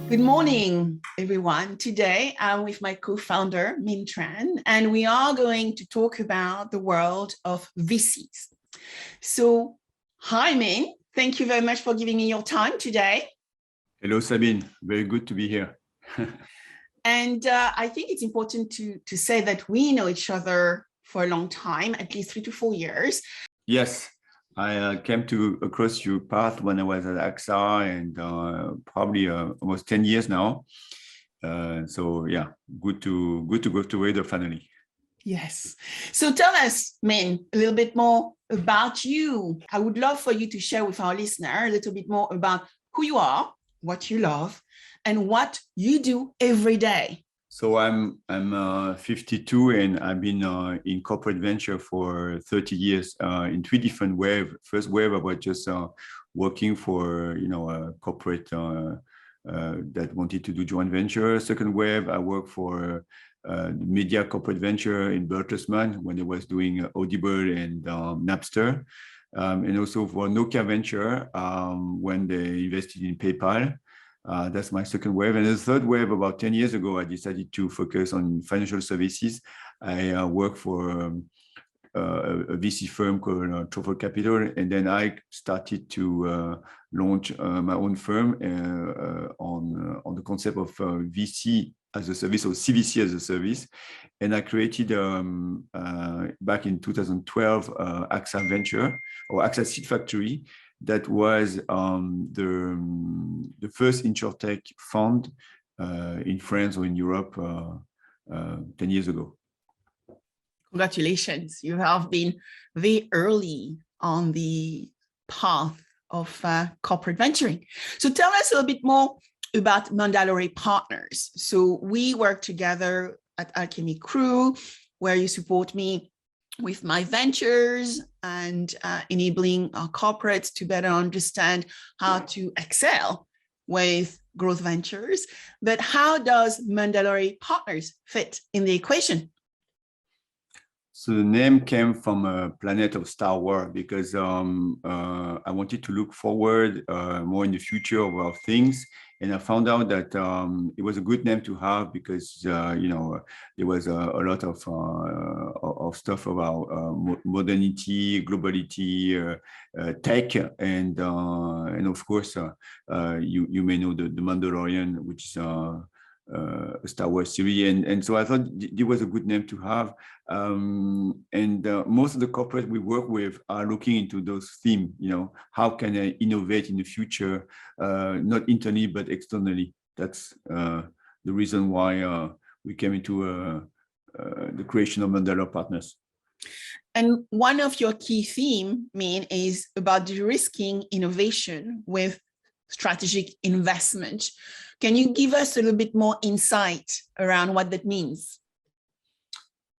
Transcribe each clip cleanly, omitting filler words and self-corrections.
Good morning, everyone. Today, I'm with my co-founder, Minh Tran, and we are going to talk about the world of VCs. So, hi, Minh. Thank you very much for giving me your time today. Hello, Sabine. Very good to be here. And I think it's important to say that we know each other for a long time, at least 3 to 4 years. Yes, I came across your path when I was at AXA and probably almost 10 years now. So yeah, good to go together finally. Yes. So tell us, Minh, a little bit more about you. I would love for you to share with our listener a little bit more about who you are, what you love, and what you do every day. So I'm 52 and I've been in corporate venture for 30 years in 3 different waves. First wave I was just working for a corporate that wanted to do joint venture. Second wave I worked for media corporate venture in Bertelsmann when they was doing Audible and Napster, and also for Nokia venture when they invested in PayPal. That's my second wave. And the third wave, about 10 years ago, I decided to focus on financial services. I work for a VC firm called Truffle Capital. And then I started to launch my own firm on the concept of VC as a service or CVC as a service. And I created back in 2012 AXA Venture or AXA Seed Factory. That was the first insurtech fund in France or in Europe 10 years ago. Congratulations. You have been very early on the path of corporate venturing. So tell us a little bit more about Mandalore Partners. So we work together at Alchemy Crew, where you support me with my ventures and enabling our corporates to better understand how to excel with growth ventures. But how does Mandalore Partners fit in the equation? So the name came from a planet of Star Wars because I wanted to look forward more in the future of things. And I found out that it was a good name to have because, there was a lot of stuff about modernity, globality, tech, and of course, you may know the Mandalorian, which is a Star Wars series, and so I thought it was a good name to have. Most of the corporates we work with are looking into those themes. How can I innovate in the future, not internally but externally? That's the reason why we came into the creation of Mandalore Partners. And one of your key themes, Minh, is about de-risking innovation with strategic investment. Can you give us a little bit more insight around what that means?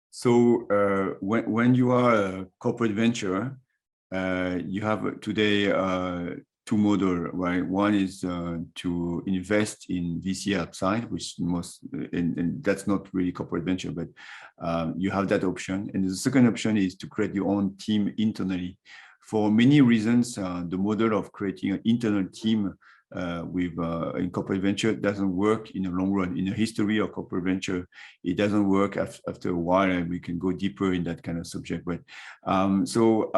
So when you are a corporate venture, you have today 2 models, right? One is to invest in VC outside, which and that's not really corporate venture, but you have that option. And the second option is to create your own team internally. For many reasons, the model of creating an internal team in corporate venture doesn't work in the long run. In the history of corporate venture, it doesn't work after a while, and we can go deeper in that kind of subject. But so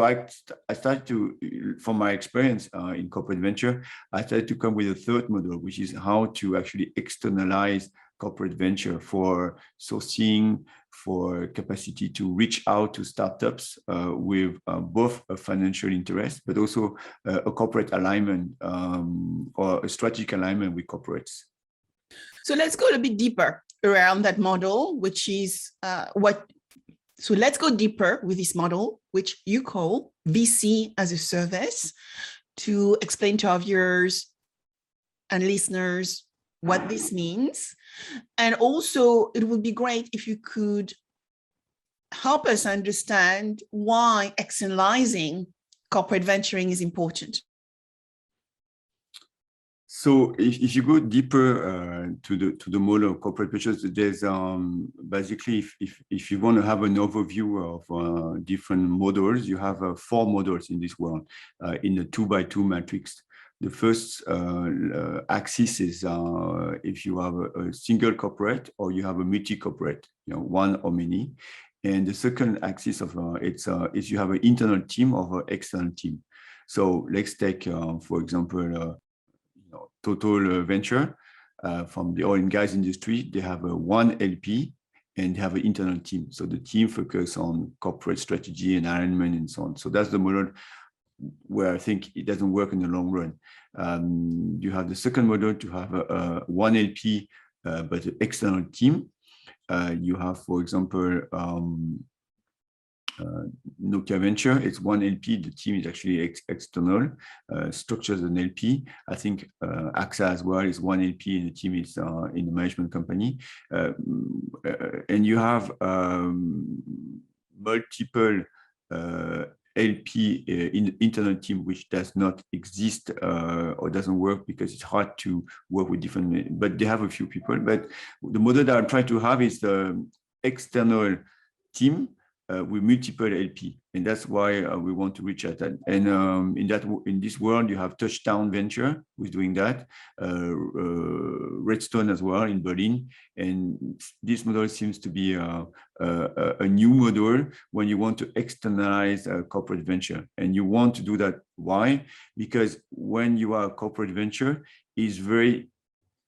I started to, from my experience in corporate venture, I started to come with a third model, which is how to actually externalize corporate venture for sourcing, for capacity to reach out to startups with both a financial interest, but also a corporate alignment or a strategic alignment with corporates. So let's go a bit deeper around that model, which is so let's go deeper with this model, which you call VC as a service, to explain to our viewers and listeners what this means. And also, it would be great if you could help us understand why externalizing corporate venturing is important. So if you go deeper to the model of corporate ventures, there's basically, if you want to have an overview of different models, you have 4 models in this world in the 2x2 matrix. The first axis is if you have a single corporate or you have a multi-corporate, one or many. And the second axis of is you have an internal team or an external team. So let's take, for example, Total Venture from the oil and gas industry. They have a one LP and they have an internal team. So the team focuses on corporate strategy and alignment and so on. So that's the model where I think it doesn't work in the long run. You have the second model to have a one LP, but an external team. You have, for example, Nokia Venture, it's one LP, the team is actually external, structures an LP. I think AXA as well is one LP and the team is in the management company. And you have multiple LP in internal team, which does not exist or doesn't work because it's hard to work with different, but they have a few people. But the model that I'm trying to have is the external team with multiple LP, and that's why we want to reach at that. And in this world, you have Touchdown Venture who's doing that, Redstone as well in Berlin, and this model seems to be a new model when you want to externalize a corporate venture, and you want to do that. Why? Because when you are a corporate venture, it's very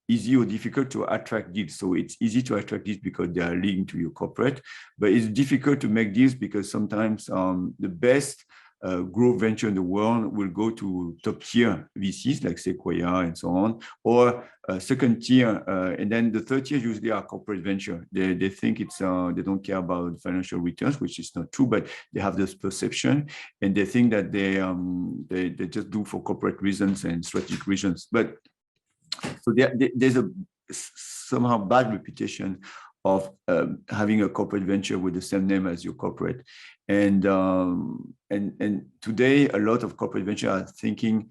easy or difficult to attract deals. So it's easy to attract deals because they are linked to your corporate, but it's difficult to make deals because sometimes the best growth venture in the world will go to top tier VCs like Sequoia and so on, or second tier, and then the third tier usually are corporate venture. They think it's they don't care about financial returns, which is not true, but they have this perception and they think that they just do for corporate reasons and strategic reasons. But so there's a somehow bad reputation of having a corporate venture with the same name as your corporate, and today a lot of corporate venture are thinking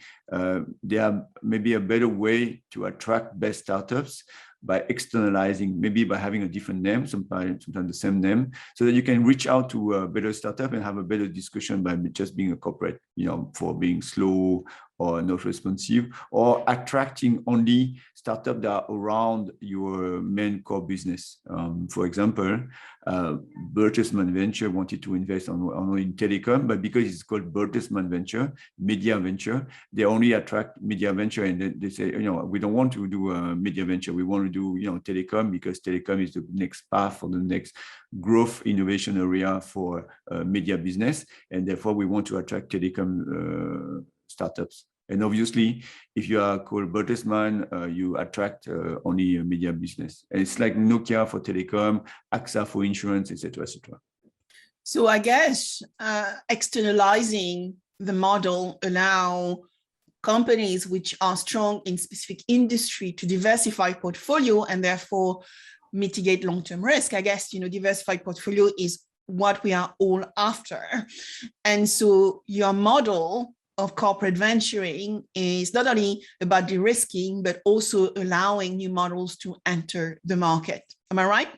there are maybe a better way to attract best startups by externalizing, maybe by having a different name, sometimes the same name, so that you can reach out to a better startup and have a better discussion by just being a corporate, for being slow or not responsive, or attracting only startups that are around your main core business. For example, Bertelsmann Venture wanted to invest only in telecom, but because it's called Bertelsmann Venture, Media Venture, they only attract Media Venture, and they say, we don't want to do a Media Venture, we want to do, telecom, because telecom is the next path for the next growth innovation area for media business, and therefore we want to attract telecom startups. And obviously, if you are called Bertelsmann, you attract only a media business. And it's like Nokia for telecom, AXA for insurance, etc., etc. So I guess externalizing the model allow companies which are strong in specific industry to diversify portfolio and therefore mitigate long-term risk. I guess, diversified portfolio is what we are all after. And so your model of corporate venturing is not only about de-risking, but also allowing new models to enter the market. Am I right?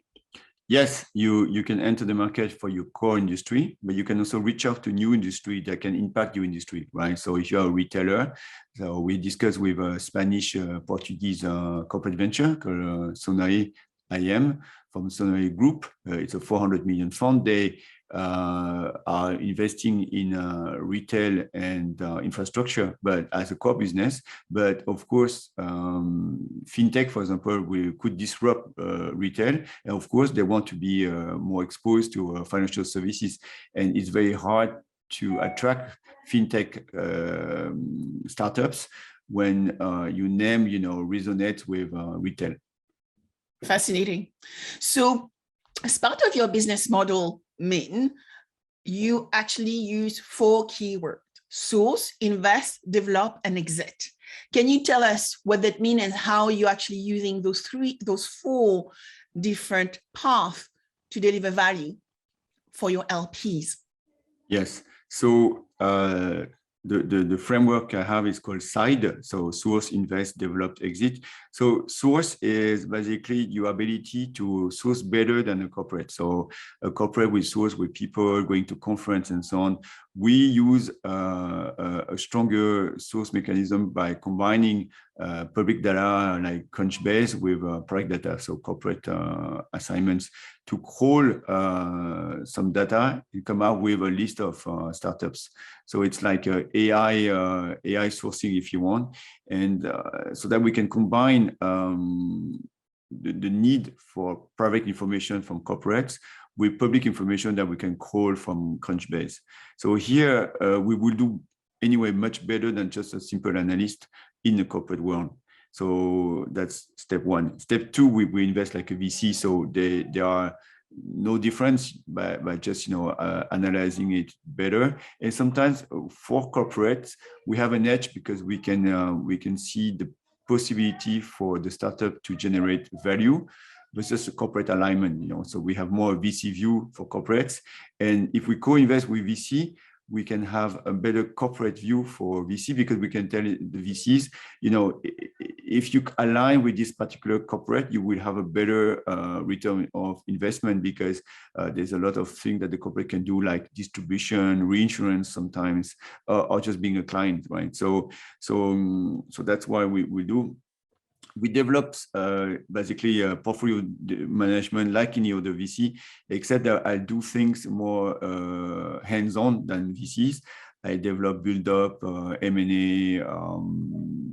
Yes, you can enter the market for your core industry, but you can also reach out to new industry that can impact your industry, right? So if you're a retailer, so we discussed with a Spanish, Portuguese corporate venture called Sonae IM from Sonae Group. It's a 400 million fund. They are investing in retail and infrastructure, but as a core business. But of course, fintech, for example, could disrupt retail. And of course, they want to be more exposed to financial services. And it's very hard to attract fintech startups when your name, resonates with retail. Fascinating. So as part of your business model, Min, you actually use 4 keywords: source, invest, develop, and exit. Can you tell us what that means and how you're actually using those 4 different paths to deliver value for your LPs? Yes. So the framework I have is called SIDE. So source, invest, develop, exit. So source is basically your ability to source better than a corporate. So a corporate will source with people going to conference and so on. We use a a stronger source mechanism by combining public data like Crunchbase with product data, so corporate assignments, to crawl some data and come out with a list of startups. So it's like AI sourcing, if you want, and so that we can combine the need for private information from corporates with public information that we can call from Crunchbase. So here we will do anyway much better than just a simple analyst in the corporate world. So that's step one. Step two, we invest like a VC, so there are no difference by just analyzing it better. And sometimes for corporates we have an edge because we can see the possibility for the startup to generate value versus a corporate alignment. So we have more VC view for corporates, and if we co-invest with VC, we can have a better corporate view for VC, because we can tell the VCs, if you align with this particular corporate, you will have a better return of investment, because there's a lot of things that the corporate can do, like distribution, reinsurance sometimes, or just being a client, right? So that's why we do. We developed basically a portfolio management like any other VC, except that I do things more hands-on than VCs. I develop, build up, M&A.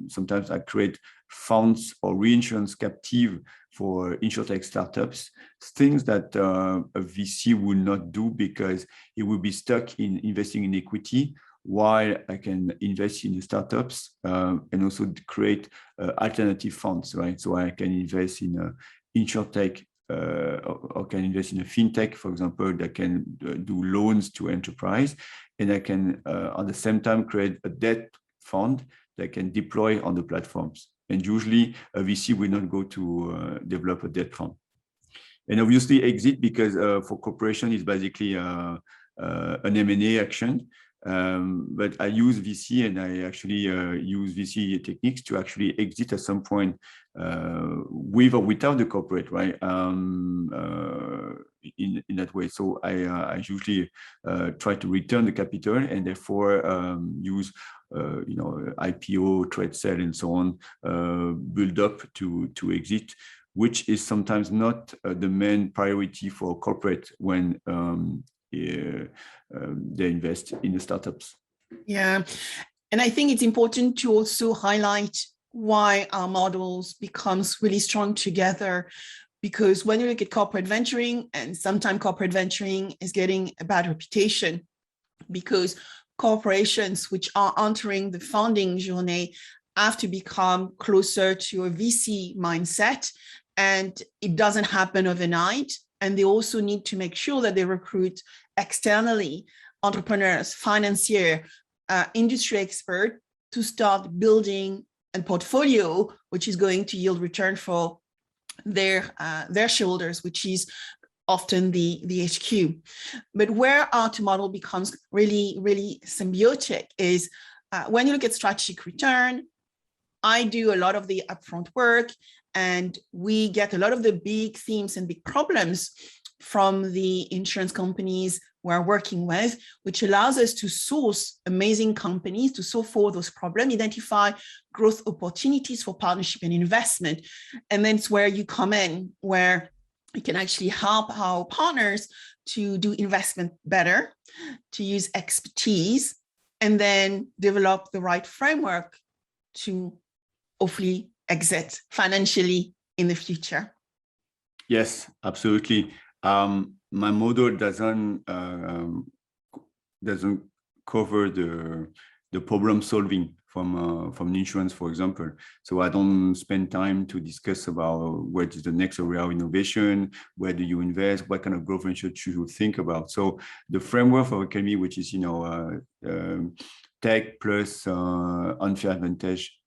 Sometimes I create funds or reinsurance captive for insurtech startups, things that a VC would not do because it would be stuck in investing in equity, while I can invest in the startups and also create alternative funds, right? So I can invest in a insurtech or can invest in a fintech, for example, that can do loans to enterprise, and I can at the same time create a debt fund that can deploy on the platforms. And usually a VC will not go to develop a debt fund. And obviously exit, because for corporation is basically an M&A action. But I use VC, and I actually use VC techniques to actually exit at some point with or without the corporate, right? In that way. So I usually try to return the capital, and therefore use IPO, trade sale, and so on, build up to exit, which is sometimes not the main priority for corporate when they invest in the startups. Yeah, and I think it's important to also highlight why our models becomes really strong together, because when you look at corporate venturing, and sometimes corporate venturing is getting a bad reputation because corporations which are entering the funding journey have to become closer to a VC mindset, and it doesn't happen overnight. And they also need to make sure that they recruit externally entrepreneurs, financiers, industry experts to start building a portfolio which is going to yield return for their shareholders, which is often the HQ. But where our two model becomes really, really symbiotic is when you look at strategic return, I do a lot of the upfront work, and we get a lot of the big themes and big problems from the insurance companies we're working with, which allows us to source amazing companies, to solve for those problems, identify growth opportunities for partnership and investment. And then it's where you come in, where we can actually help our partners to do investment better, to use expertise, and then develop the right framework to hopefully exit financially in the future. Yes, absolutely. My model doesn't cover the problem solving from insurance, for example. So I don't spend time to discuss about what is the next area of innovation, where do you invest, what kind of growth venture should you think about. So the framework of Academy, which is tech plus unfair advantage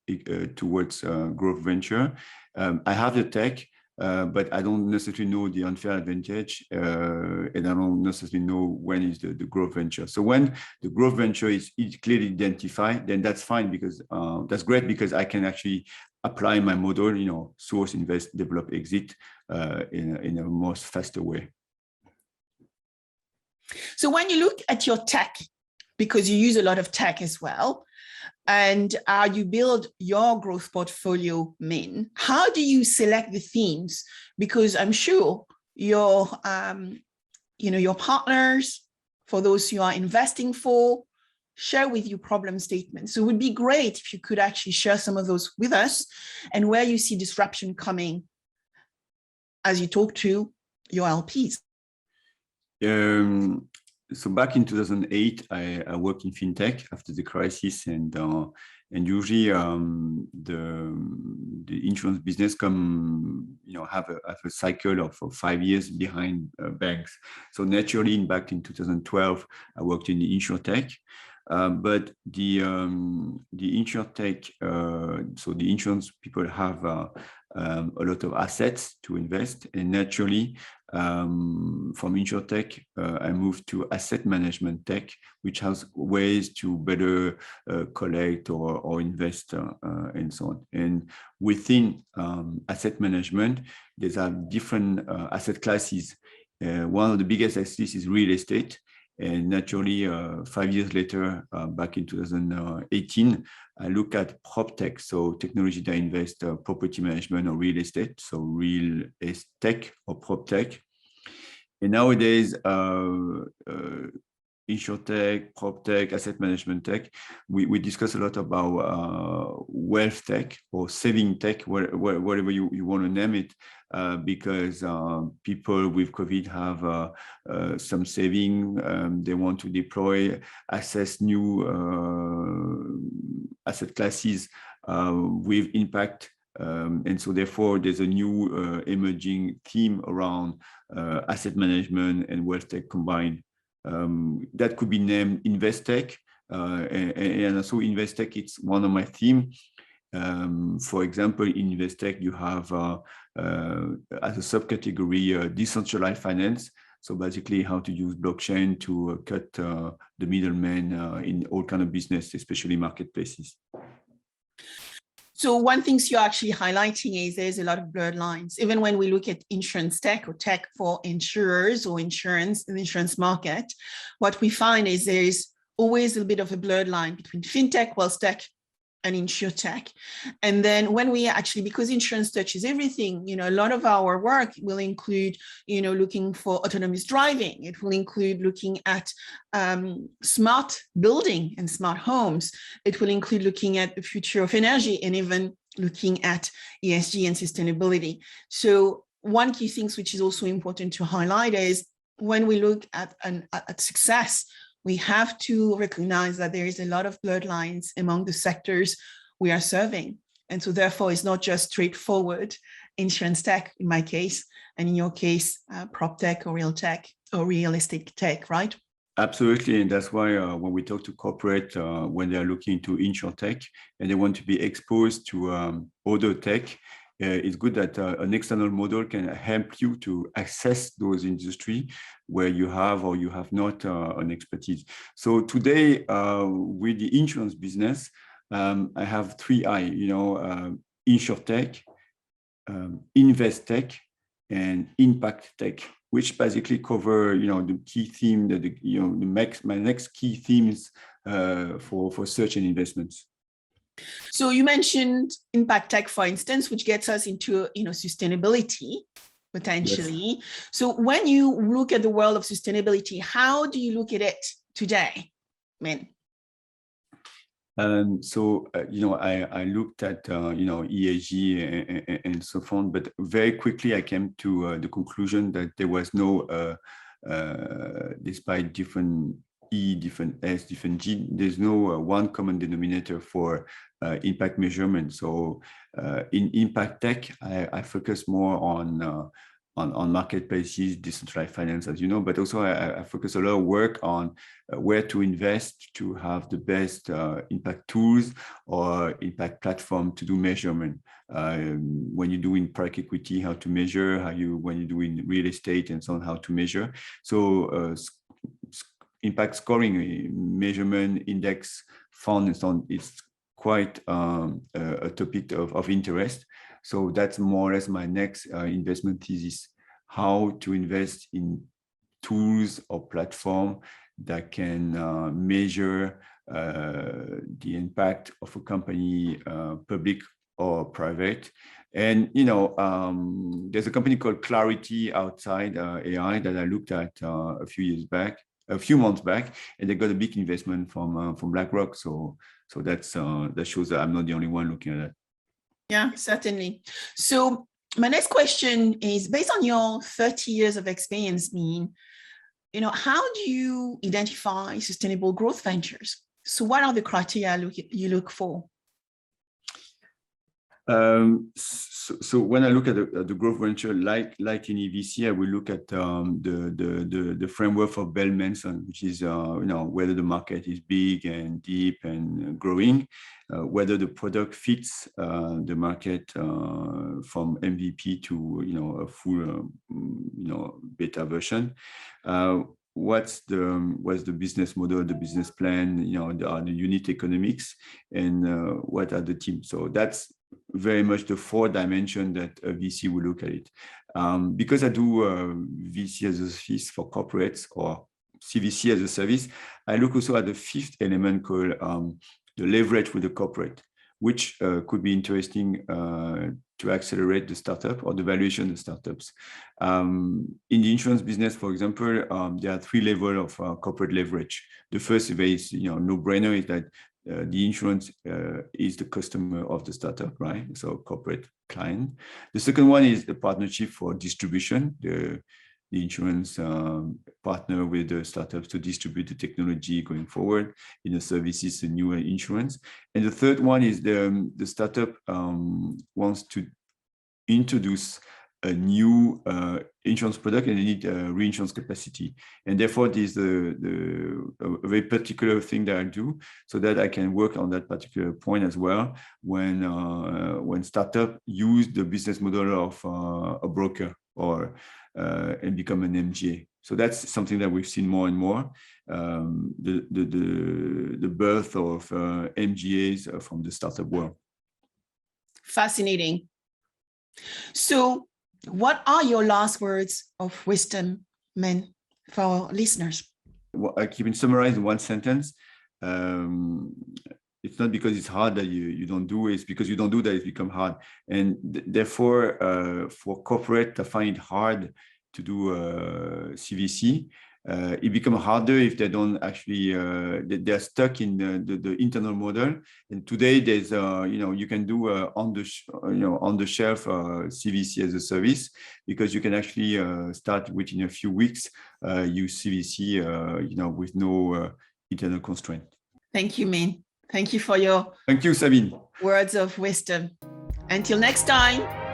towards growth venture. I have the tech, but I don't necessarily know the unfair advantage, and I don't necessarily know when is the growth venture. So when the growth venture is clearly identified, then that's fine, because that's great, because I can actually apply my model, source, invest, develop, exit in a most faster way. So when you look at your tech, because you use a lot of tech as well. And you build your growth portfolio, Min. How do you select the themes? Because I'm sure your, your partners, for those you are investing for, share with you problem statements. So it would be great if you could actually share some of those with us and where you see disruption coming as you talk to your LPs. So back in 2008, I worked in fintech after the crisis, and usually the insurance business have a cycle of 5 years behind banks. So naturally, back in 2012, I worked in the insurtech. But the insurtech, so the insurance people have a lot of assets to invest, and naturally, from insurtech, I moved to asset management tech, which has ways to better collect or invest and so on. And within asset management, there's different asset classes. One of the biggest assets is real estate. And naturally, 5 years later, back in 2018, I look at prop tech, so technology that invest property management or real estate, so real estate or prop tech. And nowadays, insurtech, prop tech, asset management tech, we discuss a lot about wealth tech or saving tech, whatever you want to name it, because people with COVID have some saving, they want to deploy, access new asset classes with impact. And so therefore, there's a new emerging theme around asset management and wealth tech combined. That could be named InvestTech, and also InvestTech, it's one of my themes. For example, in InvestTech, you have as a subcategory decentralized finance. So basically, how to use blockchain to cut the middleman in all kind of business, especially marketplaces. So one thing you're actually highlighting is there's a lot of blurred lines. Even when we look at insurance tech or tech for insurers or insurance, the insurance market, what we find is there's always a bit of a blurred line between fintech, wealth tech, and insurtech. And then when we actually, because insurance touches everything, a lot of our work will include, looking for autonomous driving. It will include looking at smart building and smart homes. It will include looking at the future of energy and even looking at ESG and sustainability. So one key thing which is also important to highlight is when we look at success, we have to recognize that there is a lot of blurred lines among the sectors we are serving. And so therefore, it's not just straightforward insurance tech in my case, and in your case, prop tech or real estate tech, right? Absolutely. And that's why when we talk to corporate, when they're looking into insurtech and they want to be exposed to other tech, it's good that an external model can help you to access those industries where you have or you have not an expertise. So today, with the insurance business, I have 3 I, insurtech, invest-tech, and impact tech, which basically cover, the key theme, my next key themes for search and investments. So you mentioned impact tech, for instance, which gets us into, sustainability potentially. Yes. So when you look at the world of sustainability, how do you look at it today, Min? So, I looked at, ESG and so on, but very quickly I came to the conclusion that there was no, despite different E, different S, different G, there's no one common denominator for impact measurement. So in impact tech, I focus more on marketplaces, decentralized finance, as you know, but also I focus a lot of work on where to invest to have the best impact tools or impact platform to do measurement. When you do in private equity, how to measure, when you do in real estate and so on, how to measure. So impact scoring, measurement, index, fund, and so on, it's quite a topic of interest. So that's more or less my next investment thesis, how to invest in tools or platform that can measure the impact of a company, public or private. And, there's a company called Clarity outside AI that I looked at a few months back, and they got a big investment from BlackRock. So that shows that I'm not the only one looking at that. Yeah, certainly. So my next question is, based on your 30 years of experience, Minh, how do you identify sustainable growth ventures? So what are the criteria you look for? So when I look at the growth venture, like in EVC, I will look at the framework for Bell-Manson, which is whether the market is big and deep and growing, whether the product fits the market from MVP to a full beta version. What's the business model, the business plan, the unit economics, and what are the teams. So that's very much the 4 dimension that a VC will look at it. Because I do VC as a service for corporates or CVC as a service, I look also at the 5th element called the leverage with the corporate, which could be interesting to accelerate the startup or the valuation of startups. In the insurance business, for example, there are 3 levels of corporate leverage. The first is no-brainer, is that the insurance is the customer of the startup, right? So corporate client. The second one is the partnership for distribution. The insurance partner with the startups to distribute the technology going forward in the services and new insurance. And the third one is the startup wants to introduce a new insurance product, and they need reinsurance capacity. And therefore, this is a very particular thing that I do, so that I can work on that particular point as well when startup use the business model of a broker or and become an MGA. So that's something that we've seen more and more. The birth of MGAs from the startup world. Fascinating. So what are your last words of wisdom, Minh, for our listeners? Well, I keep it summarized in one sentence. It's not because it's hard that you don't do it, it's because you don't do that it's become hard. And therefore, for corporate, I find it hard to do CVC. It becomes harder if they don't actually, they're stuck in the internal model. And today there's, you can do on the shelf CVC as a service, because you can actually start within a few weeks, use CVC, with no internal constraint. Thank you, Minh. Thank you for your Thank you, Sabine. words of wisdom. Until next time.